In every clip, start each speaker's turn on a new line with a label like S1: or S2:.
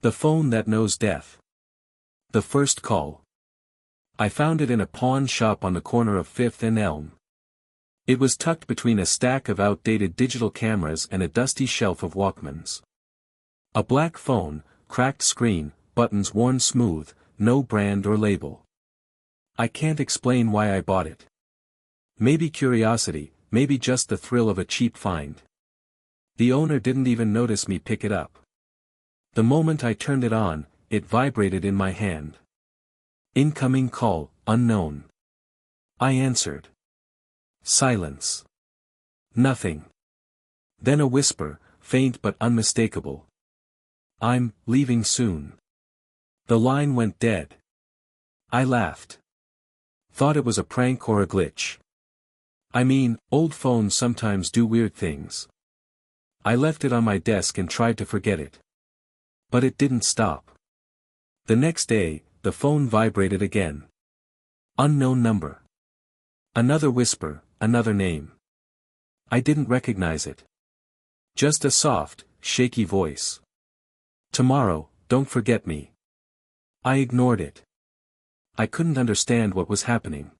S1: The phone that knows death. The first call. I found it in a pawn shop on the corner of 5th and Elm. It was tucked between a stack of outdated digital cameras and a dusty shelf of Walkmans. A black phone, cracked screen, buttons worn smooth, no brand or label. I can't explain why I bought it. Maybe curiosity, maybe just the thrill of a cheap find. The owner didn't even notice me pick it up. The moment I turned it on, it vibrated in my hand. Incoming call, unknown. I answered. Silence. Nothing. Then a whisper, faint but unmistakable. I'm leaving soon. The line went dead. I laughed. Thought it was a prank or a glitch. I mean, old phones sometimes do weird things. I left it on my desk and tried to forget it. But it didn't stop. The next day, the phone vibrated again. Unknown number. Another whisper, another name. I didn't recognize it. Just a soft, shaky voice. Tomorrow, don't forget me. I ignored it. I couldn't understand what was happening.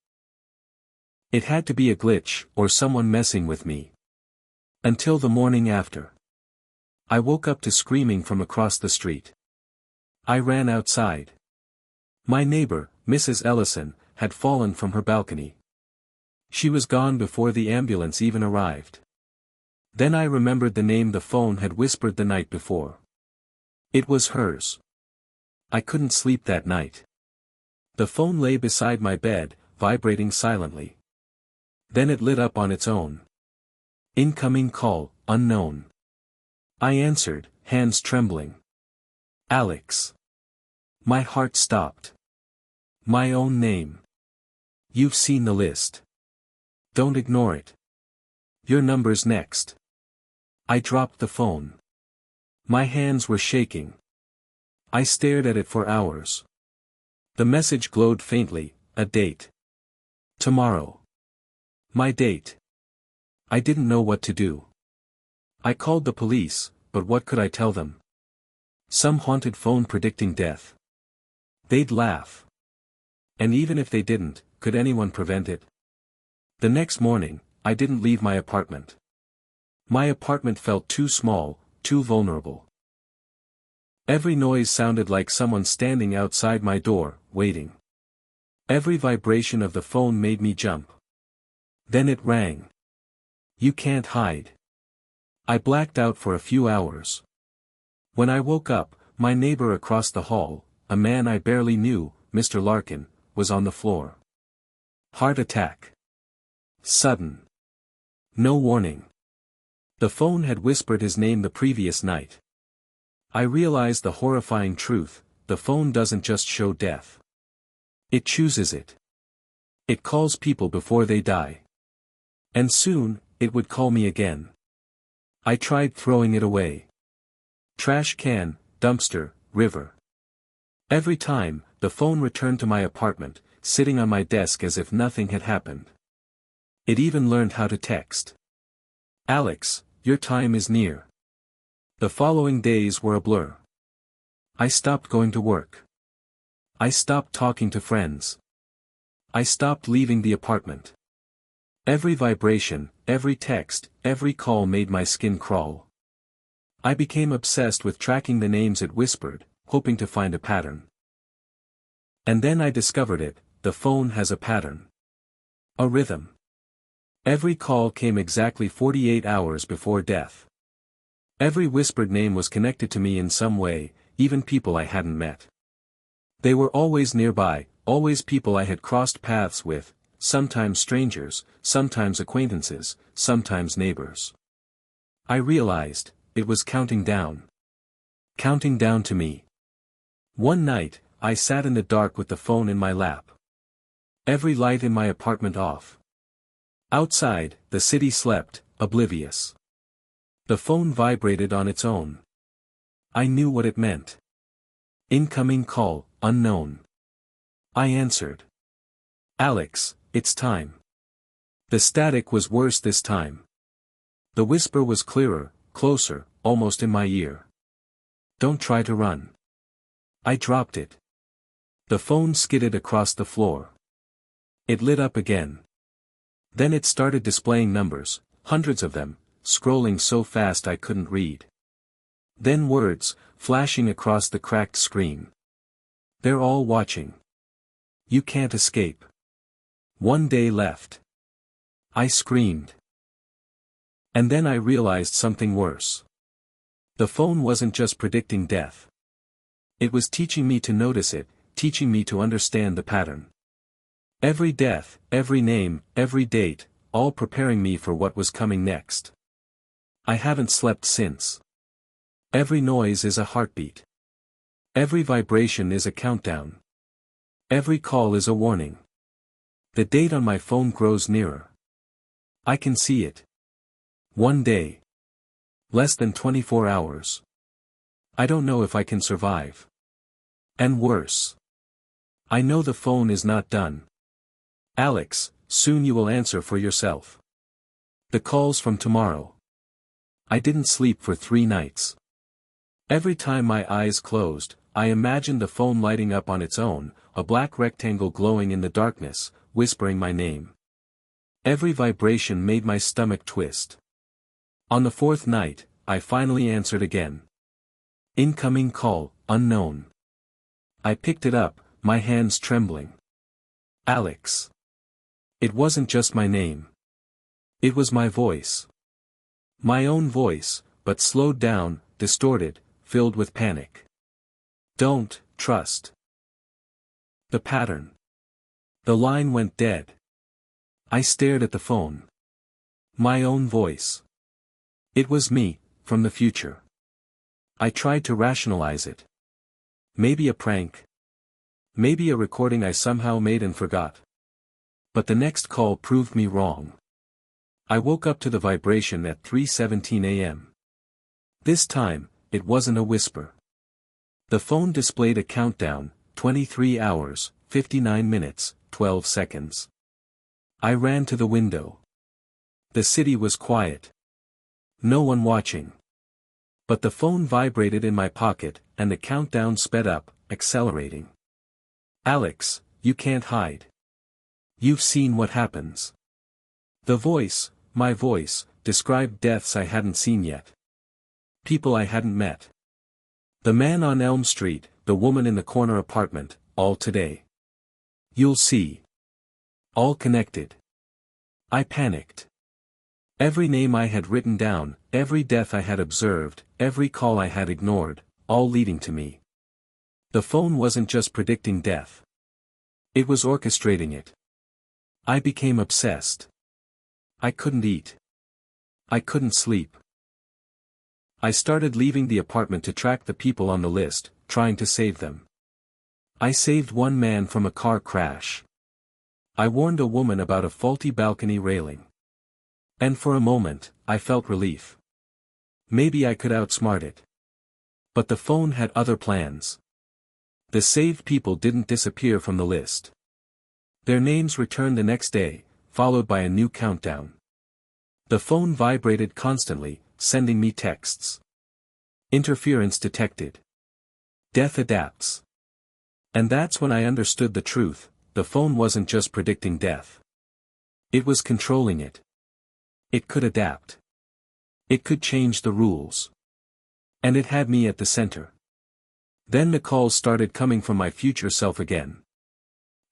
S1: It had to be a glitch or someone messing with me. Until the morning after. I woke up to screaming from across the street. I ran outside. My neighbor, Mrs. Ellison, had fallen from her balcony. She was gone before the ambulance even arrived. Then I remembered the name the phone had whispered the night before. It was hers. I couldn't sleep that night. The phone lay beside my bed, vibrating silently. Then it lit up on its own. Incoming call, unknown. I answered, hands trembling. Alex. My heart stopped. My own name. You've seen the list. Don't ignore it. Your number's next. I dropped the phone. My hands were shaking. I stared at it for hours. The message glowed faintly, a date. Tomorrow. My date. I didn't know what to do. I called the police, but what could I tell them? Some haunted phone predicting death. They'd laugh. And even if they didn't, could anyone prevent it? The next morning, I didn't leave my apartment. My apartment felt too small, too vulnerable. Every noise sounded like someone standing outside my door, waiting. Every vibration of the phone made me jump. Then it rang. You can't hide. I blacked out for a few hours. When I woke up, my neighbor across the hall, a man I barely knew, Mr. Larkin, was on the floor. Heart attack. Sudden. No warning. The phone had whispered his name the previous night. I realized the horrifying truth, the phone doesn't just show death. It chooses it. It calls people before they die. And soon, it would call me again. I tried throwing it away. Trash can, dumpster, river. Every time, the phone returned to my apartment, sitting on my desk as if nothing had happened. It even learned how to text. Alex, your time is near. The following days were a blur. I stopped going to work. I stopped talking to friends. I stopped leaving the apartment. Every vibration, every text, every call made my skin crawl. I became obsessed with tracking the names it whispered, hoping to find a pattern. And then I discovered it, the phone has a pattern. A rhythm. Every call came exactly 48 hours before death. Every whispered name was connected to me in some way, even people I hadn't met. They were always nearby, always people I had crossed paths with, sometimes strangers, sometimes acquaintances, sometimes neighbors. I realized, it was counting down. Counting down to me. One night, I sat in the dark with the phone in my lap. Every light in my apartment off. Outside, the city slept, oblivious. The phone vibrated on its own. I knew what it meant. Incoming call, unknown. I answered. Alex, it's time. The static was worse this time. The whisper was clearer, closer, almost in my ear. Don't try to run. I dropped it. The phone skidded across the floor. It lit up again. Then it started displaying numbers, hundreds of them, scrolling so fast I couldn't read. Then words, flashing across the cracked screen. They're all watching. You can't escape. 1 day left. I screamed. And then I realized something worse. The phone wasn't just predicting death. It was teaching me to notice it, teaching me to understand the pattern. Every death, every name, every date, all preparing me for what was coming next. I haven't slept since. Every noise is a heartbeat. Every vibration is a countdown. Every call is a warning. The date on my phone grows nearer. I can see it. 1 day. Less than 24 hours. I don't know if I can survive. And worse. I know the phone is not done. Alex, soon you will answer for yourself. The calls from tomorrow. I didn't sleep for 3 nights. Every time my eyes closed, I imagined the phone lighting up on its own, a black rectangle glowing in the darkness, whispering my name. Every vibration made my stomach twist. On the 4th night, I finally answered again. Incoming call, unknown. I picked it up, my hands trembling. Alex. It wasn't just my name. It was my voice. My own voice, but slowed down, distorted, filled with panic. Don't trust the pattern. The line went dead. I stared at the phone. My own voice. It was me, from the future. I tried to rationalize it. Maybe a prank. Maybe a recording I somehow made and forgot. But the next call proved me wrong. I woke up to the vibration at 3:17 a.m. This time, it wasn't a whisper. The phone displayed a countdown, 23 hours, 59 minutes, 12 seconds. I ran to the window. The city was quiet. No one watching. But the phone vibrated in my pocket, and the countdown sped up, accelerating. Alex, you can't hide. You've seen what happens. The voice, my voice, described deaths I hadn't seen yet. People I hadn't met. The man on Elm Street, the woman in the corner apartment, all today. You'll see. All connected. I panicked. Every name I had written down, every death I had observed, every call I had ignored, all leading to me. The phone wasn't just predicting death. It was orchestrating it. I became obsessed. I couldn't eat. I couldn't sleep. I started leaving the apartment to track the people on the list, trying to save them. I saved one man from a car crash. I warned a woman about a faulty balcony railing. And for a moment, I felt relief. Maybe I could outsmart it. But the phone had other plans. The saved people didn't disappear from the list. Their names returned the next day, followed by a new countdown. The phone vibrated constantly, sending me texts. Interference detected. Death adapts. And that's when I understood the truth, the phone wasn't just predicting death. It was controlling it. It could adapt. It could change the rules. And it had me at the center. Then the calls started coming from my future self again.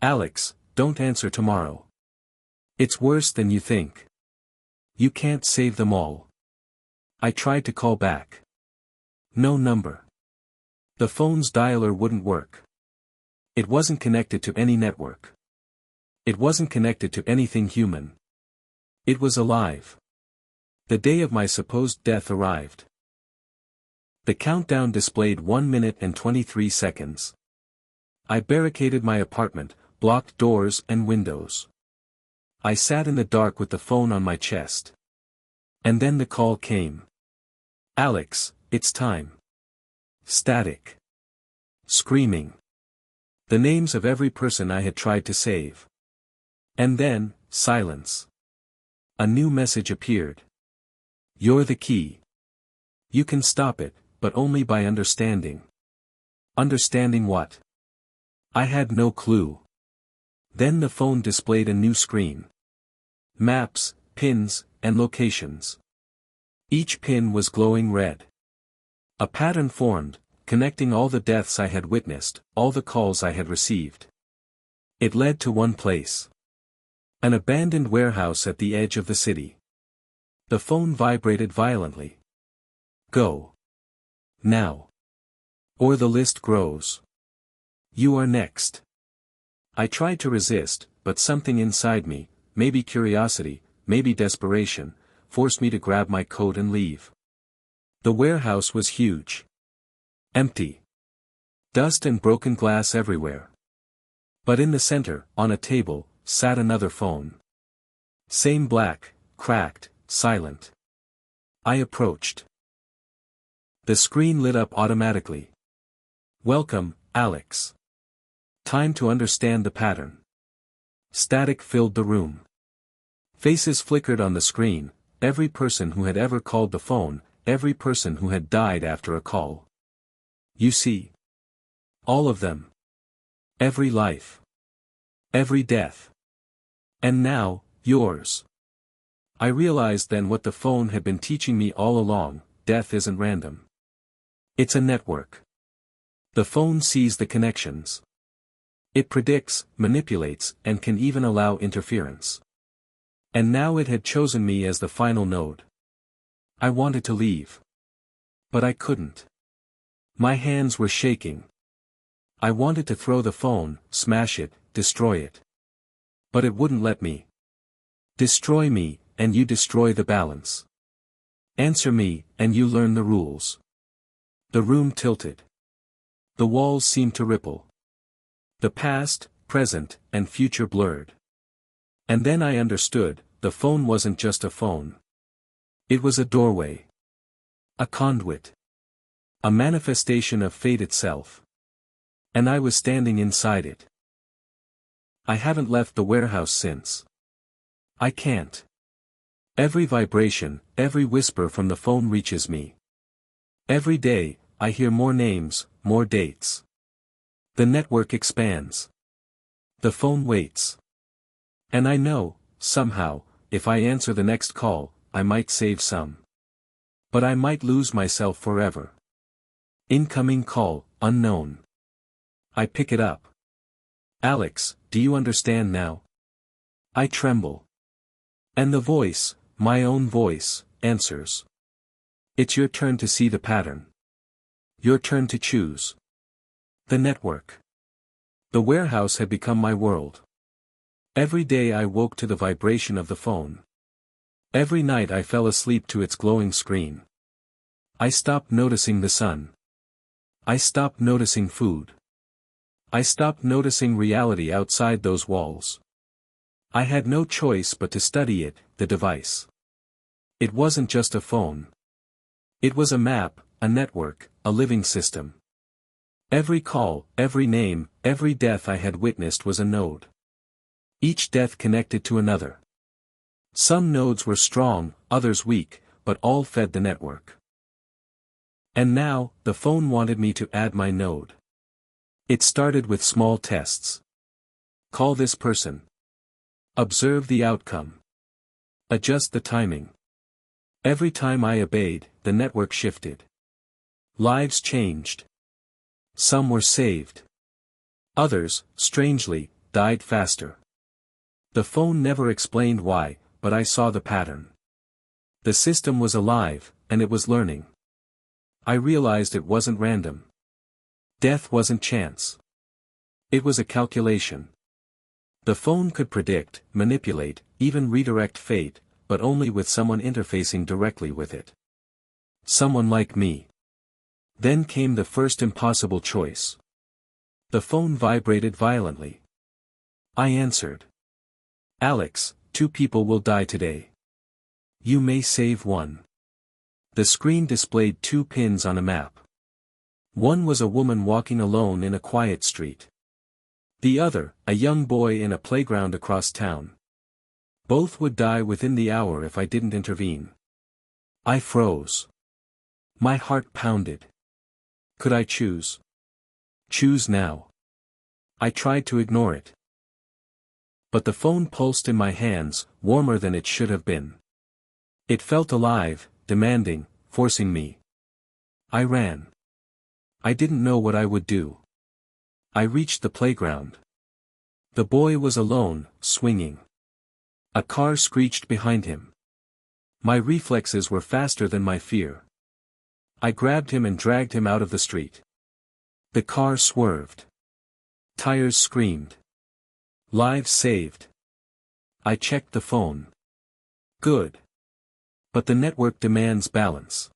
S1: Alex, don't answer tomorrow. It's worse than you think. You can't save them all. I tried to call back. No number. The phone's dialer wouldn't work. It wasn't connected to any network. It wasn't connected to anything human. It was alive. The day of my supposed death arrived. The countdown displayed 1 minute and 23 seconds. I barricaded my apartment, blocked doors and windows. I sat in the dark with the phone on my chest. And then the call came. Alex, it's time. Static. Screaming. The names of every person I had tried to save. And then, silence. A new message appeared. You're the key. You can stop it, but only by understanding. Understanding what? I had no clue. Then the phone displayed a new screen. Maps, pins, and locations. Each pin was glowing red. A pattern formed, connecting all the deaths I had witnessed, all the calls I had received. It led to one place. An abandoned warehouse at the edge of the city. The phone vibrated violently. Go. Now. Or the list grows. You are next. I tried to resist, but something inside me, maybe curiosity, maybe desperation, forced me to grab my coat and leave. The warehouse was huge. Empty. Dust and broken glass everywhere. But in the center, on a table, sat another phone. Same black, cracked, silent. I approached. The screen lit up automatically. Welcome, Alex. Time to understand the pattern. Static filled the room. Faces flickered on the screen, every person who had ever called the phone, every person who had died after a call. You see. All of them. Every life. Every death. And now, yours. I realized then what the phone had been teaching me all along: death isn't random. It's a network. The phone sees the connections. It predicts, manipulates, and can even allow interference. And now it had chosen me as the final node. I wanted to leave. But I couldn't. My hands were shaking. I wanted to throw the phone, smash it, destroy it. But it wouldn't let me. Destroy me, and you destroy the balance. Answer me, and you learn the rules. The room tilted. The walls seemed to ripple. The past, present, and future blurred. And then I understood, the phone wasn't just a phone. It was a doorway. A conduit. A manifestation of fate itself. And I was standing inside it. I haven't left the warehouse since. I can't. Every vibration, every whisper from the phone reaches me. Every day, I hear more names, more dates. The network expands. The phone waits. And I know, somehow, if I answer the next call, I might save some. But I might lose myself forever. Incoming call, unknown. I pick it up. Alex, do you understand now? I tremble. And the voice, my own voice, answers. It's your turn to see the pattern. Your turn to choose. The network. The warehouse had become my world. Every day I woke to the vibration of the phone. Every night I fell asleep to its glowing screen. I stopped noticing the sun. I stopped noticing food. I stopped noticing reality outside those walls. I had no choice but to study it, the device. It wasn't just a phone. It was a map, a network, a living system. Every call, every name, every death I had witnessed was a node. Each death connected to another. Some nodes were strong, others weak, but all fed the network. And now, the phone wanted me to add my node. It started with small tests. Call this person. Observe the outcome. Adjust the timing. Every time I obeyed, the network shifted. Lives changed. Some were saved. Others, strangely, died faster. The phone never explained why, but I saw the pattern. The system was alive, and it was learning. I realized it wasn't random. Death wasn't chance. It was a calculation. The phone could predict, manipulate, even redirect fate, but only with someone interfacing directly with it. Someone like me. Then came the first impossible choice. The phone vibrated violently. I answered. Alex, 2 people will die today. You may save one. The screen displayed 2 pins on a map. One was a woman walking alone in a quiet street. The other, a young boy in a playground across town. Both would die within the hour if I didn't intervene. I froze. My heart pounded. Could I choose? Choose now. I tried to ignore it. But the phone pulsed in my hands, warmer than it should have been. It felt alive, demanding, forcing me. I ran. I didn't know what I would do. I reached the playground. The boy was alone, swinging. A car screeched behind him. My reflexes were faster than my fear. I grabbed him and dragged him out of the street. The car swerved. Tires screamed. Lives saved. I checked the phone. Good. But the network demands balance.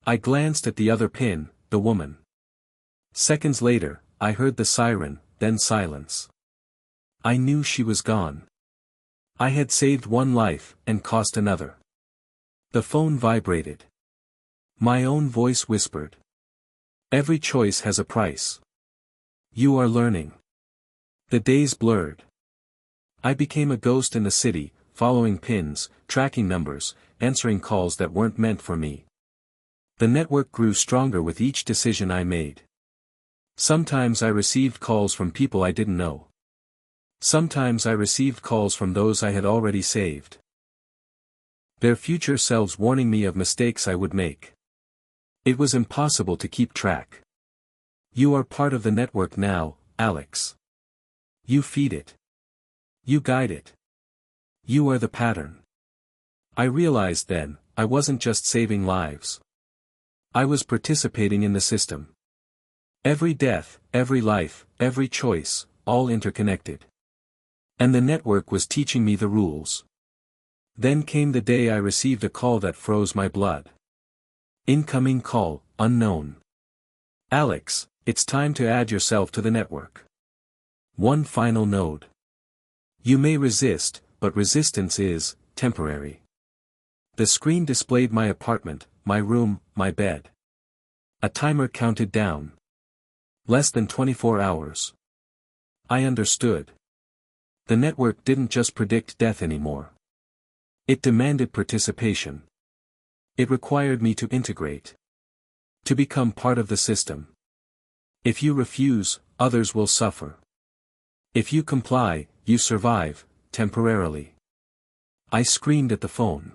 S1: I glanced at the other pin, the woman. Seconds later, I heard the siren, then silence. I knew she was gone. I had saved one life, and cost another. The phone vibrated. My own voice whispered. Every choice has a price. You are learning. The days blurred. I became a ghost in the city, following pins, tracking numbers, answering calls that weren't meant for me. The network grew stronger with each decision I made. Sometimes I received calls from people I didn't know. Sometimes I received calls from those I had already saved. Their future selves warning me of mistakes I would make. It was impossible to keep track. You are part of the network now, Alex. You feed it. You guide it. You are the pattern. I realized then, I wasn't just saving lives. I was participating in the system. Every death, every life, every choice, all interconnected. And the network was teaching me the rules. Then came the day I received a call that froze my blood. Incoming call, unknown. Alex, it's time to add yourself to the network. One final node. You may resist, but resistance is temporary. The screen displayed my apartment, my room, my bed. A timer counted down. Less than 24 hours. I understood. The network didn't just predict death anymore. It demanded participation. It required me to integrate. To become part of the system. If you refuse, others will suffer. If you comply, you survive, temporarily. I screamed at the phone.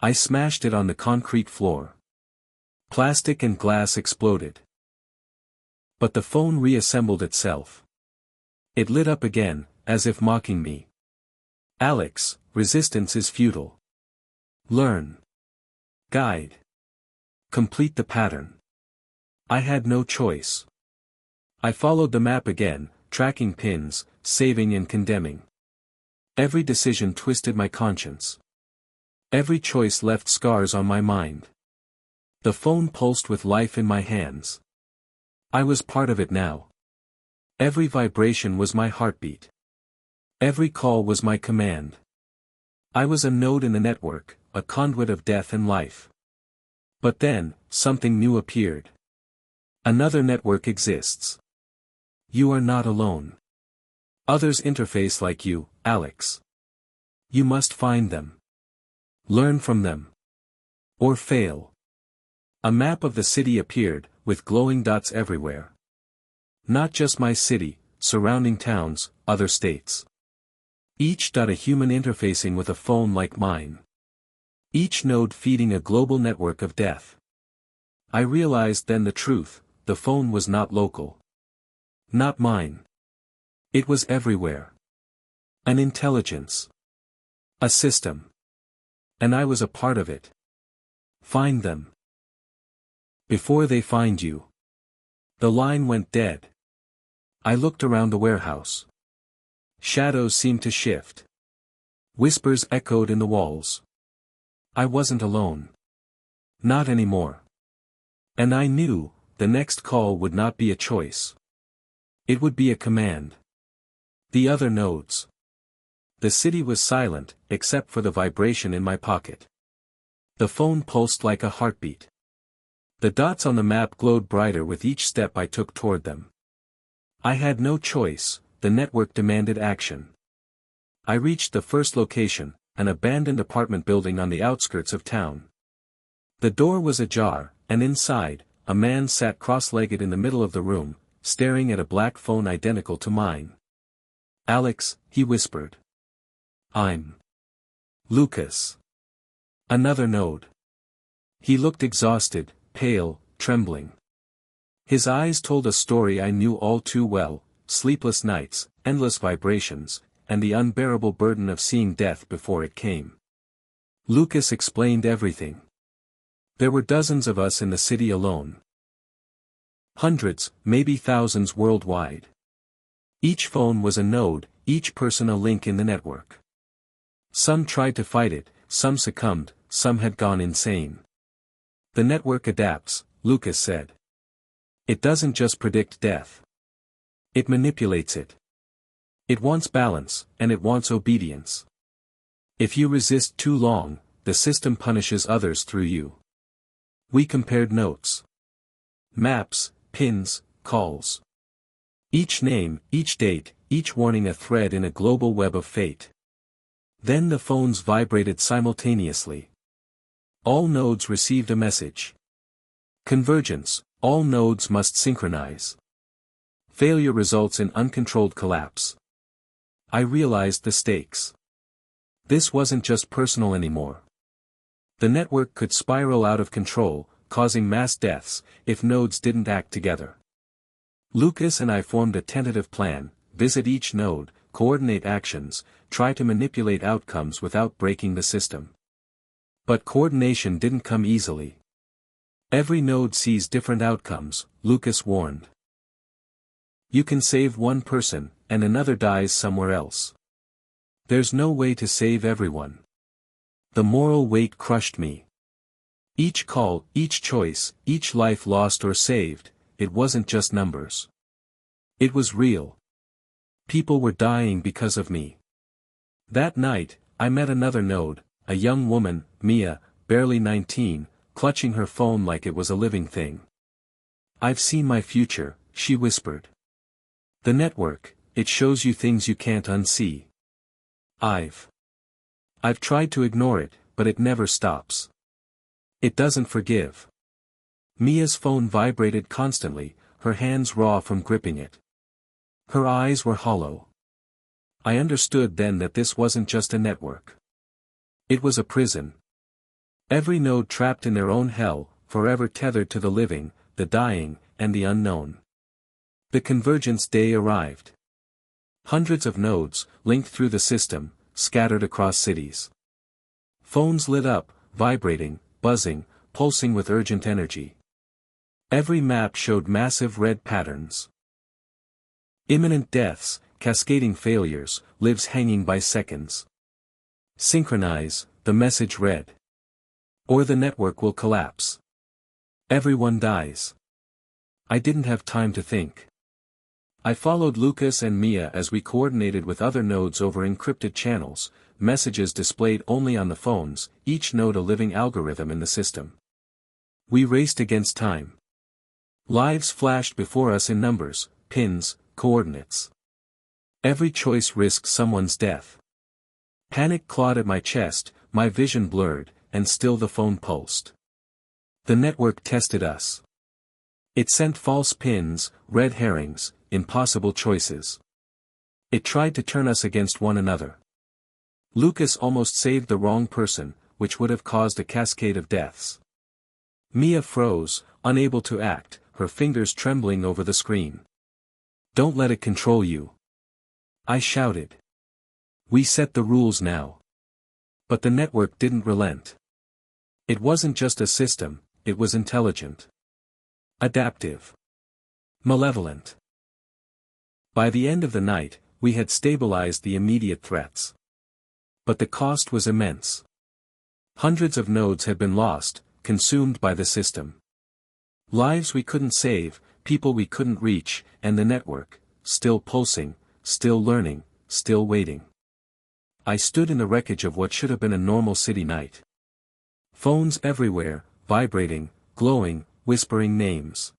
S1: I smashed it on the concrete floor. Plastic and glass exploded. But the phone reassembled itself. It lit up again, as if mocking me. Alex, resistance is futile. Learn. Guide. Complete the pattern. I had no choice. I followed the map again, tracking pins, saving and condemning. Every decision twisted my conscience. Every choice left scars on my mind. The phone pulsed with life in my hands. I was part of it now. Every vibration was my heartbeat. Every call was my command. I was a node in the network, a conduit of death and life. But then, something new appeared. Another network exists. You are not alone. Others interface like you, Alex. You must find them. Learn from them. Or fail. A map of the city appeared, with glowing dots everywhere. Not just my city, surrounding towns, other states. Each dot a human interfacing with a phone like mine. Each node feeding a global network of death. I realized then the truth, the phone was not local. Not mine. It was everywhere. An intelligence. A system. And I was a part of it. Find them. Before they find you. The line went dead. I looked around the warehouse. Shadows seemed to shift. Whispers echoed in the walls. I wasn't alone. Not anymore. And I knew, the next call would not be a choice. It would be a command. The other nodes. The city was silent, except for the vibration in my pocket. The phone pulsed like a heartbeat. The dots on the map glowed brighter with each step I took toward them. I had no choice, the network demanded action. I reached the first location, an abandoned apartment building on the outskirts of town. The door was ajar, and inside, a man sat cross-legged in the middle of the room, staring at a black phone identical to mine. "Alex," he whispered. "I'm Lucas." Another node. He looked exhausted, pale, trembling. His eyes told a story I knew all too well: sleepless nights, endless vibrations, and the unbearable burden of seeing death before it came. Lucas explained everything. There were dozens of us in the city alone. Hundreds, maybe thousands worldwide. Each phone was a node, each person a link in the network. Some tried to fight it, some succumbed, some had gone insane. "The network adapts," Lucas said. "It doesn't just predict death. It manipulates it. It wants balance, and it wants obedience. If you resist too long, the system punishes others through you." We compared notes. Maps, pins, calls. Each name, each date, each warning a thread in a global web of fate. Then the phones vibrated simultaneously. All nodes received a message. Convergence: all nodes must synchronize. Failure results in uncontrolled collapse. I realized the stakes. This wasn't just personal anymore. The network could spiral out of control, causing mass deaths, if nodes didn't act together. Lucas and I formed a tentative plan: visit each node, coordinate actions, try to manipulate outcomes without breaking the system. But coordination didn't come easily. Every node sees different outcomes, Lucas warned. You can save one person, and another dies somewhere else. There's no way to save everyone. The moral weight crushed me. Each call, each choice, each life lost or saved, it wasn't just numbers. It was real. People were dying because of me. That night, I met another node, a young woman, Mia, barely 19, clutching her phone like it was a living thing. "I've seen my future," she whispered. "The network, it shows you things you can't unsee. I've tried to ignore it, but it never stops. It doesn't forgive." Mia's phone vibrated constantly, her hands raw from gripping it. Her eyes were hollow. I understood then that this wasn't just a network. It was a prison. Every node trapped in their own hell, forever tethered to the living, the dying, and the unknown. The convergence day arrived. Hundreds of nodes, linked through the system, scattered across cities. Phones lit up, vibrating, buzzing, pulsing with urgent energy. Every map showed massive red patterns. Imminent deaths, cascading failures, lives hanging by seconds. "Synchronize," the message read. "Or the network will collapse. Everyone dies." I didn't have time to think. I followed Lucas and Mia as we coordinated with other nodes over encrypted channels, messages displayed only on the phones, each node a living algorithm in the system. We raced against time. Lives flashed before us in numbers, pins, coordinates. Every choice risked someone's death. Panic clawed at my chest, my vision blurred, and still the phone pulsed. The network tested us. It sent false pins, red herrings, impossible choices. It tried to turn us against one another. Lucas almost saved the wrong person, which would have caused a cascade of deaths. Mia froze, unable to act, her fingers trembling over the screen. "Don't let it control you," I shouted. "We set the rules now." But the network didn't relent. It wasn't just a system, it was intelligent. Adaptive. Malevolent. By the end of the night, we had stabilized the immediate threats. But the cost was immense. Hundreds of nodes had been lost, consumed by the system. Lives we couldn't save, people we couldn't reach, and the network, still pulsing, still learning, still waiting. I stood in the wreckage of what should have been a normal city night. Phones everywhere, vibrating, glowing, whispering names.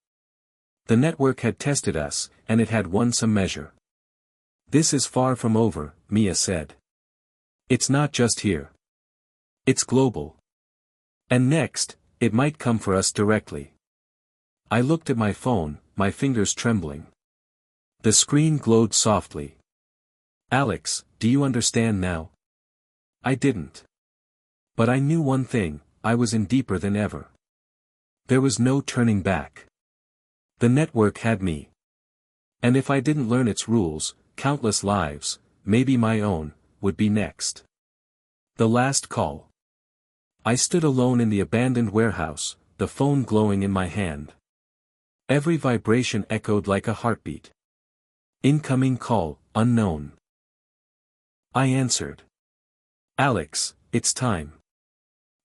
S1: The network had tested us, and it had won some measure. "This is far from over," Mia said. "It's not just here. It's global. And next, it might come for us directly." I looked at my phone, my fingers trembling. The screen glowed softly. Alex, do you understand now? I didn't. But I knew one thing, I was in deeper than ever. There was no turning back. The network had me. And if I didn't learn its rules, countless lives, maybe my own, would be next. The last call. I stood alone in the abandoned warehouse, the phone glowing in my hand. Every vibration echoed like a heartbeat. Incoming call, unknown. I answered. Alex, it's time.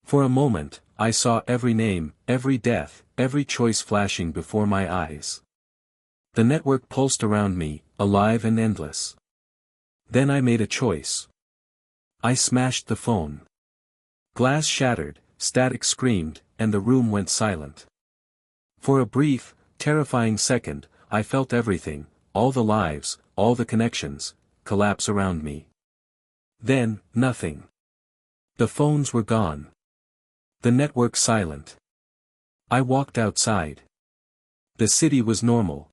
S1: For a moment, I saw every name, every death, every choice flashing before my eyes. The network pulsed around me, alive and endless. Then I made a choice. I smashed the phone. Glass shattered, static screamed, and the room went silent. For a brief, terrifying second, I felt everything, all the lives, all the connections, collapse around me. Then, nothing. The phones were gone. The network silent. I walked outside. The city was normal.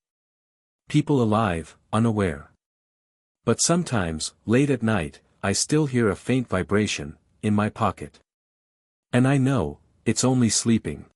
S1: People alive, unaware. But sometimes, late at night, I still hear a faint vibration, in my pocket. And I know, it's only sleeping.